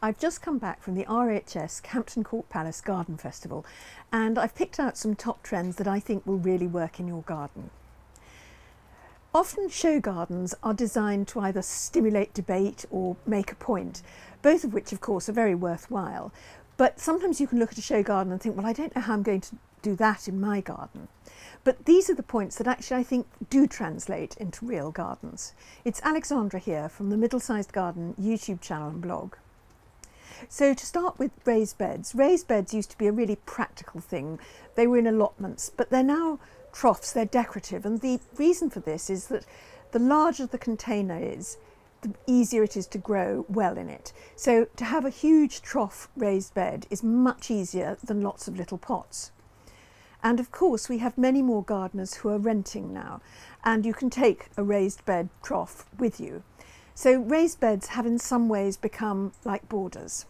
I've just come back from the RHS Hampton Court Palace Garden Festival, and I've picked out some top trends that I think will really work in your garden. Often show gardens are designed to either stimulate debate or make a point, both of which of course are very worthwhile. But sometimes you can look at a show garden and think, well, I don't know how I'm going to do that in my garden. But these are the points that actually I think do translate into real gardens. It's Alexandra here from the Middlesized Garden YouTube channel and blog. So to start with raised beds. Raised beds used to be a really practical thing. They were in allotments, but they're now troughs, they're decorative. And the reason for this is that the larger the container is, the easier it is to grow well in it. So to have a huge trough raised bed is much easier than lots of little pots. And of course we have many more gardeners who are renting now, and you can take a raised bed trough with you. So raised beds have in some ways become like borders.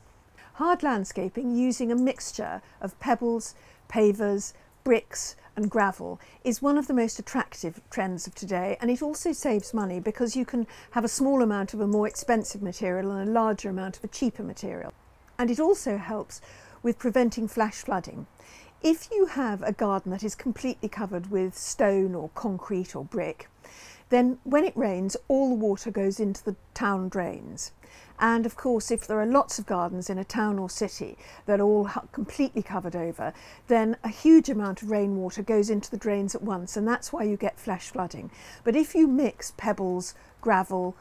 Hard landscaping using a mixture of pebbles, pavers, bricks and gravel is one of the most attractive trends of today, and it also saves money because you can have a small amount of a more expensive material and a larger amount of a cheaper material. And it also helps with preventing flash flooding. If you have a garden that is completely covered with stone or concrete or brick, then when it rains all the water goes into the town drains. And of course if there are lots of gardens in a town or city that are all completely covered over, then a huge amount of rainwater goes into the drains at once, and that's why you get flash flooding. But if you mix pebbles, gravel,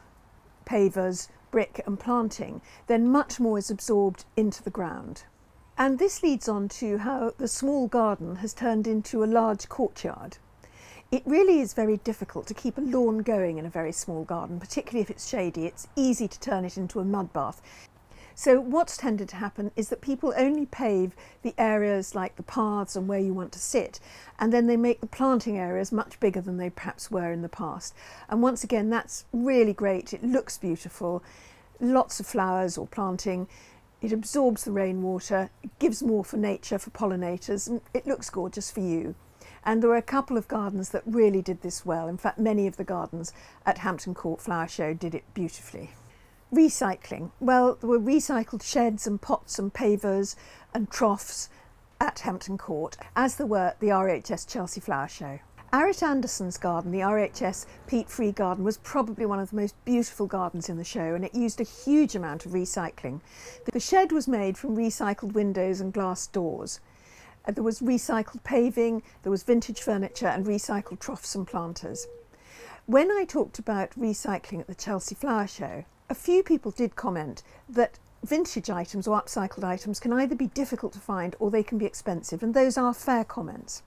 pavers, brick and planting, then much more is absorbed into the ground. And this leads on to how the small garden has turned into a large courtyard. It really is very difficult to keep a lawn going in a very small garden, particularly if it's shady. It's easy to turn it into a mud bath. So what's tended to happen is that people only pave the areas like the paths and where you want to sit, and then they make the planting areas much bigger than they perhaps were in the past. And once again, that's really great. It looks beautiful, lots of flowers or planting. It absorbs the rainwater, it gives more for nature, for pollinators, and it looks gorgeous for you. And there were a couple of gardens that really did this well. In fact, many of the gardens at Hampton Court Flower Show did it beautifully. Recycling. Well, there were recycled sheds and pots and pavers and troughs at Hampton Court, as there were at the RHS Chelsea Flower Show. Arit Anderson's garden, the RHS peat-free garden, was probably one of the most beautiful gardens in the show, and it used a huge amount of recycling. The shed was made from recycled windows and glass doors. There was recycled paving, there was vintage furniture and recycled troughs and planters. When I talked about recycling at the Chelsea Flower Show, a few people did comment that vintage items or upcycled items can either be difficult to find or they can be expensive, and those are fair comments.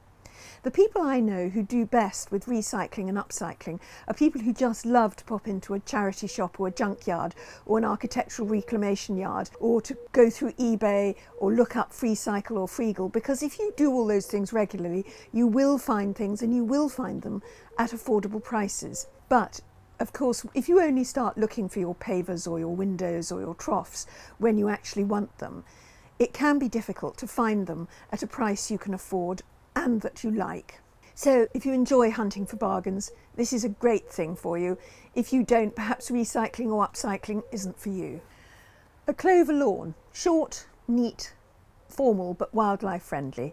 The people I know who do best with recycling and upcycling are people who just love to pop into a charity shop or a junkyard or an architectural reclamation yard, or to go through eBay or look up FreeCycle or Freegal, because if you do all those things regularly, you will find things, and you will find them at affordable prices. But of course, if you only start looking for your pavers or your windows or your troughs when you actually want them, it can be difficult to find them at a price you can afford and that you like. So if you enjoy hunting for bargains, this is a great thing for you. If you don't, perhaps recycling or upcycling isn't for you. A clover lawn, short, neat, formal but wildlife friendly.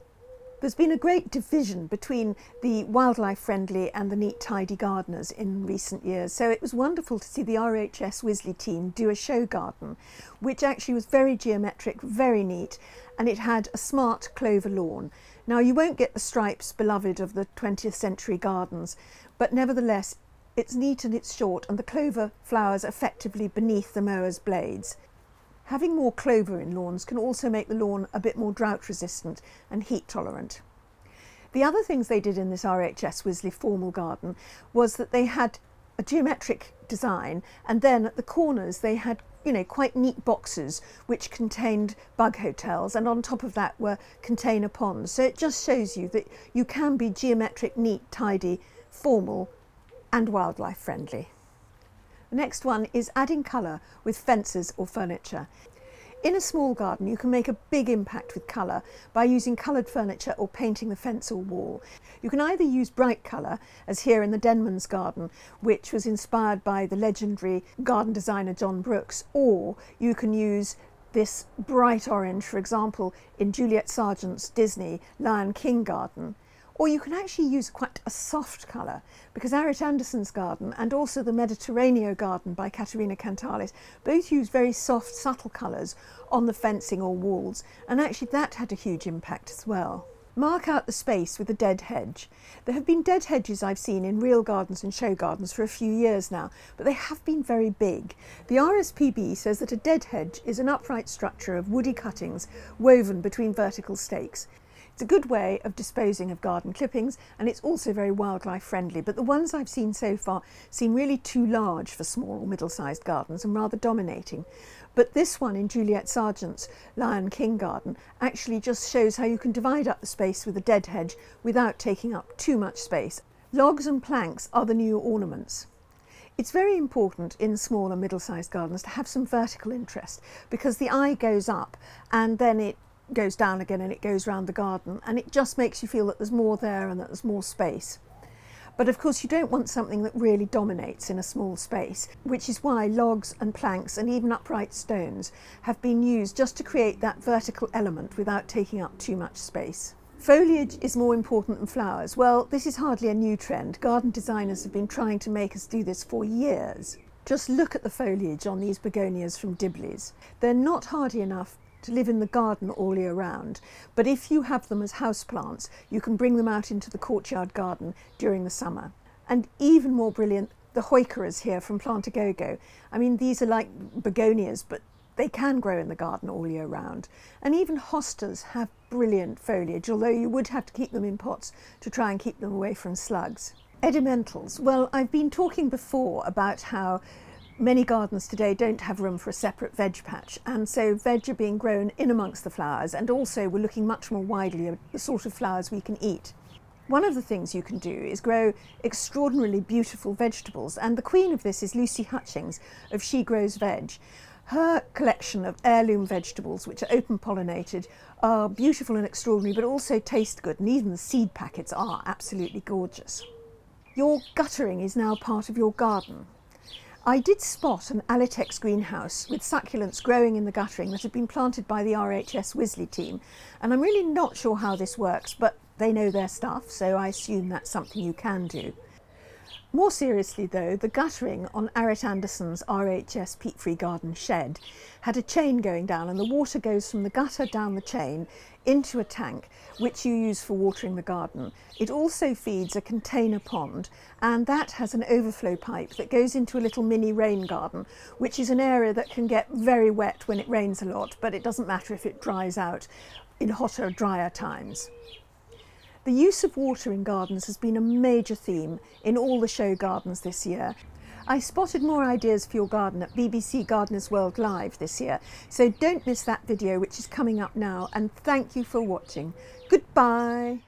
There's been a great division between the wildlife friendly and the neat, tidy gardeners in recent years. So it was wonderful to see the RHS Wisley team do a show garden, which actually was very geometric, very neat, and it had a smart clover lawn. Now you won't get the stripes beloved of the 20th century gardens, but nevertheless it's neat and it's short, and the clover flowers effectively beneath the mower's blades. Having more clover in lawns can also make the lawn a bit more drought resistant and heat tolerant. The other things they did in this RHS Wisley formal garden was that they had a geometric design, and then at the corners they had, quite neat boxes which contained bug hotels, and on top of that were container ponds. So it just shows you that you can be geometric, neat, tidy, formal and wildlife friendly. The next one is adding colour with fences or furniture. In a small garden you can make a big impact with colour by using coloured furniture or painting the fence or wall. You can either use bright colour, as here in the Denman's garden, which was inspired by the legendary garden designer John Brooks, or you can use this bright orange, for example, in Juliet Sargent's Disney Lion King garden. Or you can actually use quite a soft colour, because Arit Anderson's garden and also the Mediterraneo garden by Caterina Cantales both use very soft, subtle colours on the fencing or walls, and actually that had a huge impact as well. Mark out the space with a dead hedge. There have been dead hedges I've seen in real gardens and show gardens for a few years now, but they have been very big. The RSPB says that a dead hedge is an upright structure of woody cuttings woven between vertical stakes. It's a good way of disposing of garden clippings, and it's also very wildlife friendly, but the ones I've seen so far seem really too large for small or middle-sized gardens and rather dominating. But this one in Juliet Sargent's Lion King garden actually just shows how you can divide up the space with a dead hedge without taking up too much space. Logs and planks are the new ornaments. It's very important in small and middle-sized gardens to have some vertical interest, because the eye goes up and then it goes down again and it goes round the garden, and it just makes you feel that there's more there and that there's more space. But of course you don't want something that really dominates in a small space, which is why logs and planks and even upright stones have been used just to create that vertical element without taking up too much space. Foliage is more important than flowers. Well, this is hardly a new trend. Garden designers have been trying to make us do this for years. Just look at the foliage on these begonias from Dibley's. They're not hardy enough to live in the garden all year round, but if you have them as houseplants, you can bring them out into the courtyard garden during the summer. And even more brilliant, the heucheras here from Plant-A-Go-Go. I mean, these are like begonias, but they can grow in the garden all year round. And even hostas have brilliant foliage, although you would have to keep them in pots to try and keep them away from slugs. Edimentals. Well, I've been talking before about how many gardens today don't have room for a separate veg patch, and so veg are being grown in amongst the flowers, and also we're looking much more widely at the sort of flowers we can eat. One of the things you can do is grow extraordinarily beautiful vegetables, and the queen of this is Lucy Hutchings of She Grows Veg. Her collection of heirloom vegetables, which are open pollinated, are beautiful and extraordinary, but also taste good, and even the seed packets are absolutely gorgeous. Your guttering is now part of your garden. I did spot an Alitex greenhouse with succulents growing in the guttering that had been planted by the RHS Wisley team, and I'm really not sure how this works, but they know their stuff, so I assume that's something you can do. More seriously though, the guttering on Arit Anderson's RHS peat-free garden shed had a chain going down, and the water goes from the gutter down the chain into a tank which you use for watering the garden. It also feeds a container pond, and that has an overflow pipe that goes into a little mini rain garden, which is an area that can get very wet when it rains a lot, but it doesn't matter if it dries out in hotter, drier times. The use of water in gardens has been a major theme in all the show gardens this year. I spotted more ideas for your garden at BBC Gardeners World Live this year, so don't miss that video, which is coming up now, and thank you for watching. Goodbye.